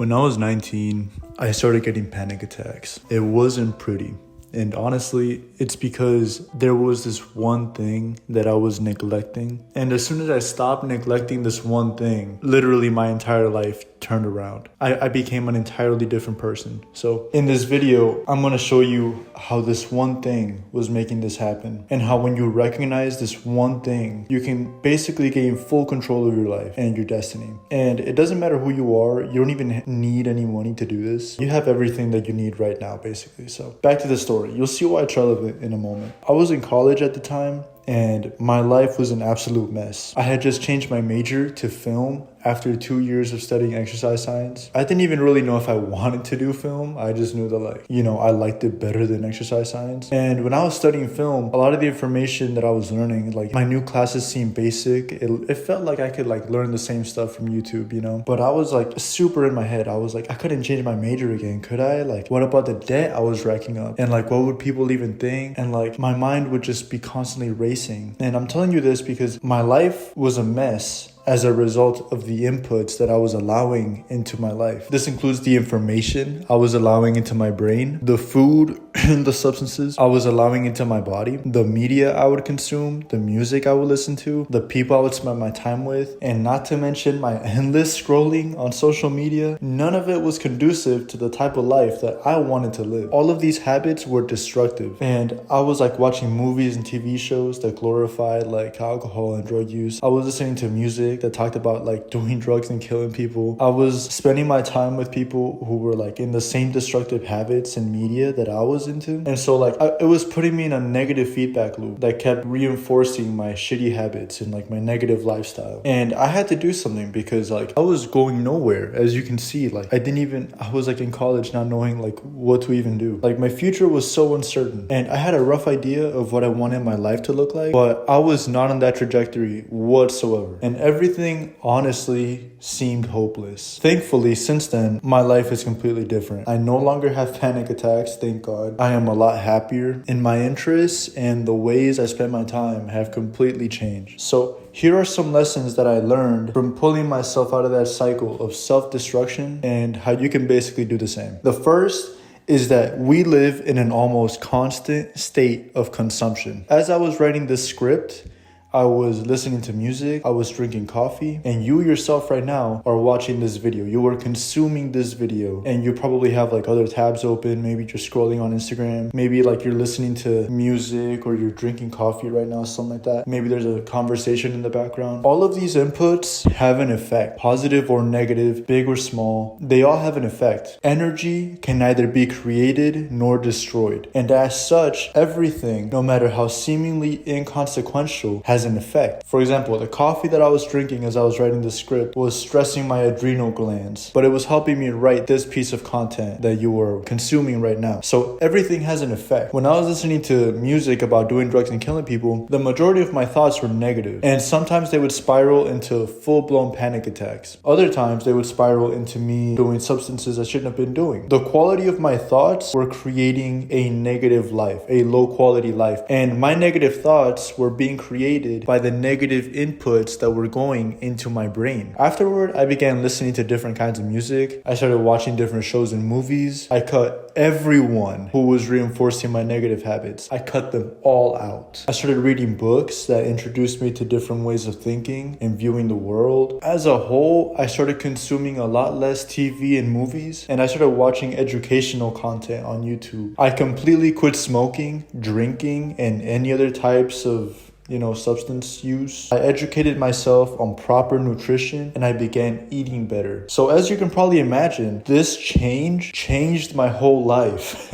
When I was 19, I started getting panic attacks. It wasn't pretty. And honestly, it's because there was this one thing that I was neglecting. And as soon as I stopped neglecting this one thing, literally my entire life turned around. I became an entirely different person. So in this video, I'm going to show you how this one thing was making this happen. And how when you recognize this one thing, you can basically gain full control of your life and your destiny. And it doesn't matter who you are. You don't even need any money to do this. You have everything that you need right now, basically. So back to the story. You'll see why it's relevant in a moment. I was in college at the time, and my life was an absolute mess. I had just changed my major to film after 2 years of studying exercise science. I didn't even really know if I wanted to do film. I just knew that I liked it better than exercise science. And when I was studying film, a lot of the information that I was learning, my new classes seemed basic. It felt like I could learn the same stuff from YouTube, But I was super in my head. I was I couldn't change my major again, could I? What about the debt I was racking up? And what would people even think? And my mind would just be constantly racing. And I'm telling you this because my life was a mess as a result of the inputs that I was allowing into my life. This includes the information I was allowing into my brain, the food and the substances I was allowing into my body, the media I would consume, the music I would listen to, the people I would spend my time with, and not to mention my endless scrolling on social media. None of it was conducive to the type of life that I wanted to live. All of these habits were destructive. And I was watching movies and TV shows that glorified alcohol and drug use. I was listening to music that talked about doing drugs and killing people. I was spending my time with people who were in the same destructive habits and media that I was into. And so it was putting me in a negative feedback loop that kept reinforcing my shitty habits and my negative lifestyle. And I had to do something because I was going nowhere. As you can see, I was in college not knowing what to even do. My future was so uncertain. And I had a rough idea of what I wanted my life to look like, but I was not on that trajectory whatsoever. And everything honestly seemed hopeless. Thankfully, since then, my life is completely different. I no longer have panic attacks, thank God. I am a lot happier, and my interests and the ways I spend my time have completely changed. So here are some lessons that I learned from pulling myself out of that cycle of self-destruction and how you can basically do the same. The first is that we live in an almost constant state of consumption. As I was writing this script, I was listening to music, I was drinking coffee, and you yourself right now are watching this video. You are consuming this video, and you probably have other tabs open. Maybe you're scrolling on Instagram. Maybe you're listening to music or you're drinking coffee right now, something like that. Maybe there's a conversation in the background. All of these inputs have an effect, positive or negative, big or small. They all have an effect. Energy can neither be created nor destroyed. And as such, everything, no matter how seemingly inconsequential, has an effect. For example, the coffee that I was drinking as I was writing the script was stressing my adrenal glands, but it was helping me write this piece of content that you are consuming right now. So everything has an effect. When I was listening to music about doing drugs and killing people, the majority of my thoughts were negative, and sometimes they would spiral into full-blown panic attacks. Other times they would spiral into me doing substances I shouldn't have been doing. The quality of my thoughts were creating a negative life, a low-quality life, and my negative thoughts were being created by the negative inputs that were going into my brain. Afterward, I began listening to different kinds of music. I started watching different shows and movies. I cut everyone who was reinforcing my negative habits. I cut them all out. I started reading books that introduced me to different ways of thinking and viewing the world. As a whole, I started consuming a lot less TV and movies, and I started watching educational content on YouTube. I completely quit smoking, drinking, and any other types of substance use. I educated myself on proper nutrition, and I began eating better. So as you can probably imagine, this changed my whole life.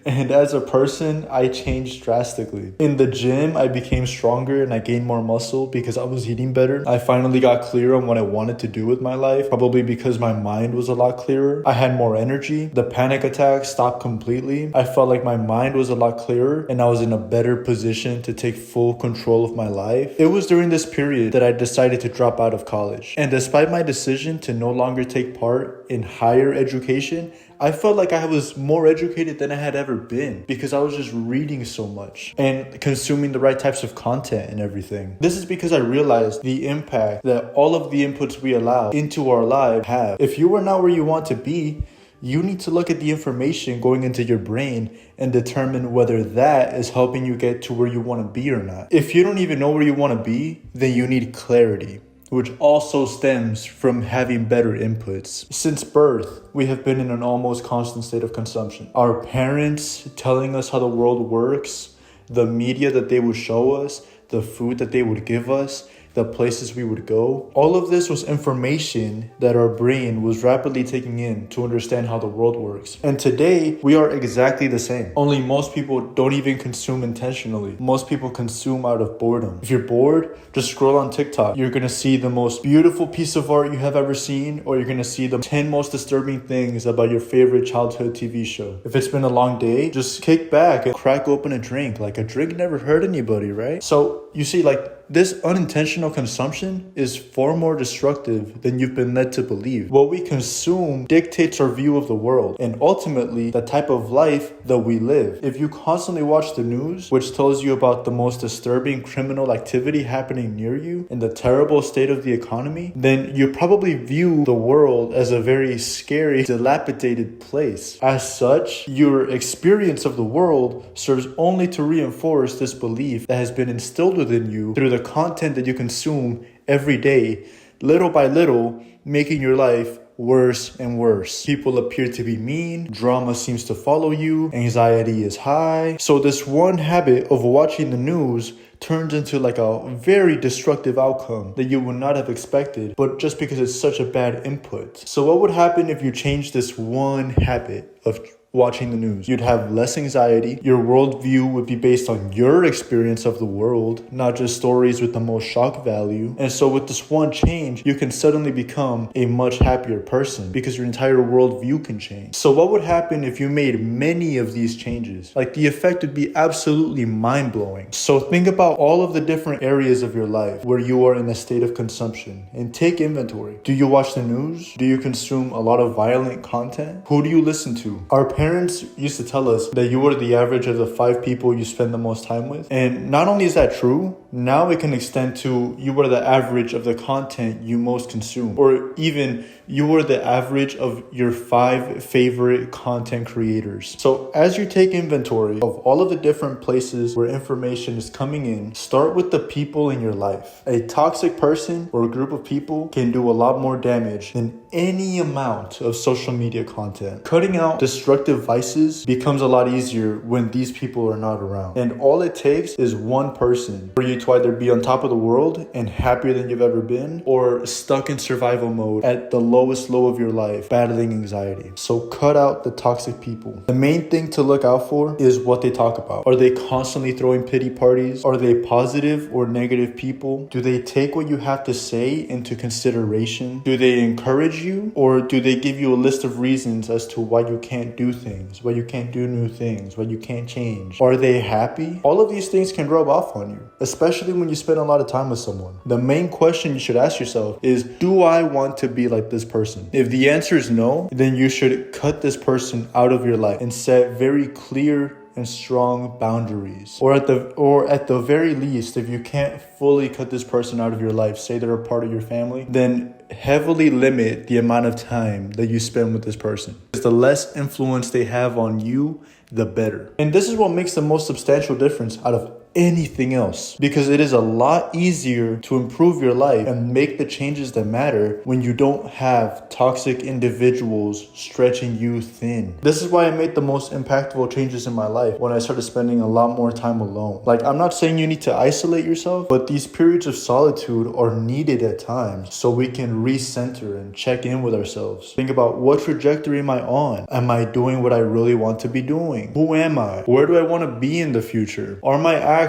And as a person, I changed drastically. In the gym, I became stronger and I gained more muscle because I was eating better. I finally got clear on what I wanted to do with my life, probably because my mind was a lot clearer. I had more energy. The panic attacks stopped completely. I felt like my mind was a lot clearer and I was in a better position to take full control control of my life, it was during this period that I decided to drop out of college. And despite my decision to no longer take part in higher education, I felt like I was more educated than I had ever been because I was just reading so much and consuming the right types of content and everything. This is because I realized the impact that all of the inputs we allow into our lives have. If you are not where you want to be, you need to look at the information going into your brain and determine whether that is helping you get to where you want to be or not. If you don't even know where you want to be, then you need clarity, which also stems from having better inputs. Since birth, we have been in an almost constant state of consumption. Our parents telling us how the world works, the media that they would show us, the food that they would give us, the places we would go. All of this was information that our brain was rapidly taking in to understand how the world works. And today, we are exactly the same. Only most people don't even consume intentionally. Most people consume out of boredom. If you're bored, just scroll on TikTok. You're gonna see the most beautiful piece of art you have ever seen, or you're gonna see the 10 most disturbing things about your favorite childhood TV show. If it's been a long day, just kick back and crack open a drink. Like, a drink never hurt anybody, right? So you see, like, this unintentional consumption is far more destructive than you've been led to believe. What we consume dictates our view of the world and ultimately the type of life that we live. If you constantly watch the news, which tells you about the most disturbing criminal activity happening near you and the terrible state of the economy, then you probably view the world as a very scary, dilapidated place. As such, your experience of the world serves only to reinforce this belief that has been instilled within you through the content that you consume every day, little by little, making your life worse and worse. People appear to be mean, drama seems to follow you, anxiety is high. So this one habit of watching the news turns into like a very destructive outcome that you would not have expected, but just because it's such a bad input. So what would happen if you changed this one habit of watching the news? You'd have less anxiety. Your worldview would be based on your experience of the world, not just stories with the most shock value. And so with this one change, you can suddenly become a much happier person because your entire worldview can change. So what would happen if you made many of these changes? Like, the effect would be absolutely mind-blowing. So think about all of the different areas of your life where you are in a state of consumption and take inventory. Do you watch the news? Do you consume a lot of violent content? Who do you listen to? Our parents used to tell us that you are the average of the 5 people you spend the most time with. And not only is that true, now it can extend to you are the average of the content you most consume. Or even you are the average of your 5 favorite content creators. So as you take inventory of all of the different places where information is coming in, start with the people in your life. A toxic person or a group of people can do a lot more damage than any amount of social media content. Cutting out destructive vices becomes a lot easier when these people are not around. And all it takes is one person for you to either be on top of the world and happier than you've ever been, or stuck in survival mode at the lowest low of your life, battling anxiety. So cut out the toxic people. The main thing to look out for is what they talk about. Are they constantly throwing pity parties? Are they positive or negative people? Do they take what you have to say into consideration? Do they encourage you, or do they give you a list of reasons as to why you can't do things, why you can't do new things, why you can't change? Are they happy? All of these things can rub off on you, especially when you spend a lot of time with someone. The main question you should ask yourself is, do I want to be like this person? If the answer is no, then you should cut this person out of your life and set very clear and strong boundaries. Or at the very least, if you can't fully cut this person out of your life, say they're a part of your family, then heavily limit the amount of time that you spend with this person. Because the less influence they have on you, the better. And this is what makes the most substantial difference out of anything else, because it is a lot easier to improve your life and make the changes that matter when you don't have toxic individuals stretching you thin. This is why I made the most impactful changes in my life when I started spending a lot more time alone. Like, I'm not saying you need to isolate yourself, but these periods of solitude are needed at times so we can recenter and check in with ourselves. Think about, what trajectory am I on? Am I doing what I really want to be doing? Who am I? Where do I want to be in the future? Are my actions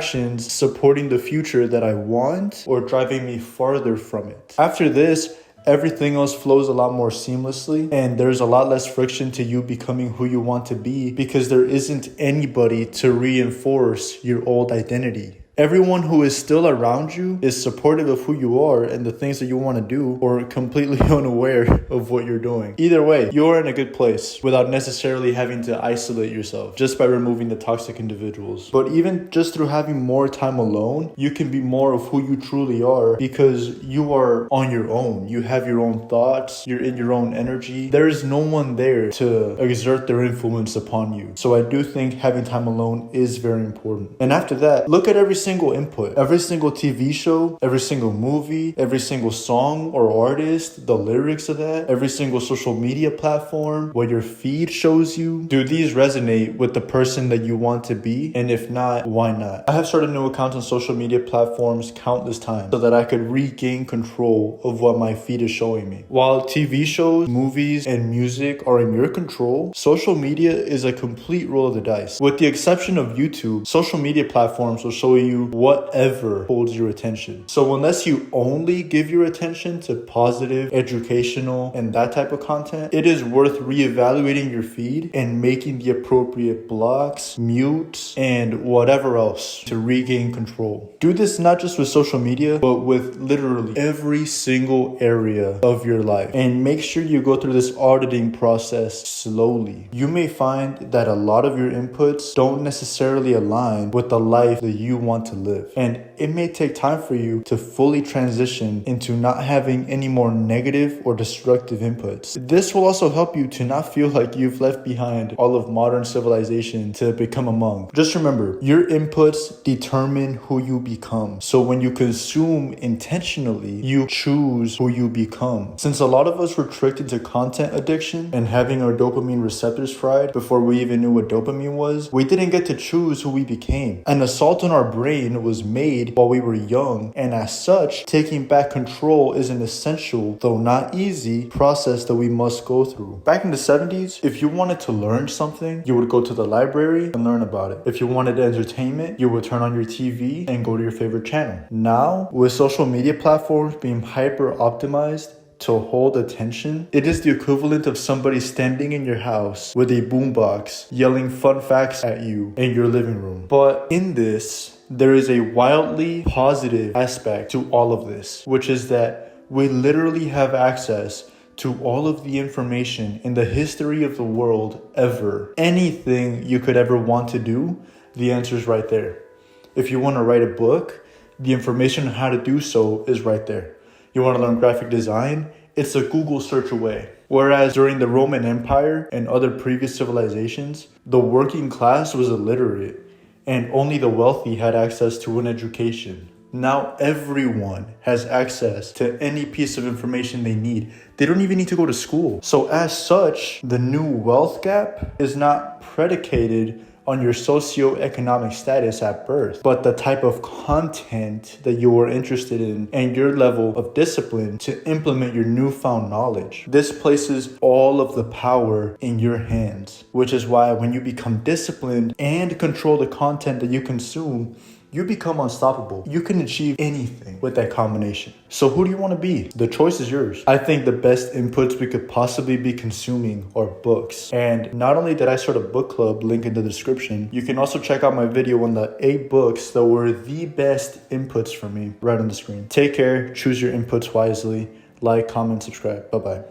supporting the future that I want, or driving me farther from it? After this, everything else flows a lot more seamlessly, and there's a lot less friction to you becoming who you want to be, because there isn't anybody to reinforce your old identity. Everyone who is still around you is supportive of who you are and the things that you want to do, or completely unaware of what you're doing. Either way, you're in a good place without necessarily having to isolate yourself just by removing the toxic individuals. But even just through having more time alone, you can be more of who you truly are because you are on your own. You have your own thoughts, you're in your own energy. There is no one there to exert their influence upon you. So I do think having time alone is very important. And after that, look at every single input, every single TV show, every single movie, every single song or artist, the lyrics of that, every single social media platform, what your feed shows you. Do these resonate with the person that you want to be? And if not, why not? I have started new accounts on social media platforms countless times so that I could regain control of what my feed is showing me. While TV shows, movies, and music are in your control, social media is a complete roll of the dice. With the exception of YouTube, social media platforms will show you whatever holds your attention. So unless you only give your attention to positive, educational, and that type of content, it is worth reevaluating your feed and making the appropriate blocks, mutes, and whatever else to regain control. Do this not just with social media, but with literally every single area of your life. And make sure you go through this auditing process slowly. You may find that a lot of your inputs don't necessarily align with the life that you want to live. And it may take time for you to fully transition into not having any more negative or destructive inputs. This will also help you to not feel like you've left behind all of modern civilization to become a monk. Just remember, your inputs determine who you become. So when you consume intentionally, you choose who you become. Since a lot of us were tricked into content addiction and having our dopamine receptors fried before we even knew what dopamine was, we didn't get to choose who we became. An assault on our brain was made while we were young, and as such, taking back control is an essential, though not easy, process that we must go through. Back in the 70s, if you wanted to learn something, you would go to the library and learn about it. If you wanted entertainment, you would turn on your TV and go to your favorite channel. Now, with social media platforms being hyper optimized to hold attention, it is the equivalent of somebody standing in your house with a boombox yelling fun facts at you in your living room. But in this, there is a wildly positive aspect to all of this, which is that we literally have access to all of the information in the history of the world ever. Anything you could ever want to do, the answer is right there. If you want to write a book, the information on how to do so is right there. You want to learn graphic design? It's a Google search away. Whereas during the Roman Empire and other previous civilizations, the working class was illiterate and only the wealthy had access to an education. Now everyone has access to any piece of information they need. They don't even need to go to school. So as such, the new wealth gap is not predicated on your socioeconomic status at birth, but the type of content that you are interested in and your level of discipline to implement your newfound knowledge. This places all of the power in your hands, which is why when you become disciplined and control the content that you consume, you become unstoppable. You can achieve anything with that combination. So who do you want to be? The choice is yours. I think the best inputs we could possibly be consuming are books. And not only did I start a book club, link in the description, you can also check out my video on the 8 books that were the best inputs for me right on the screen. Take care, choose your inputs wisely, like, comment, subscribe. Bye-bye.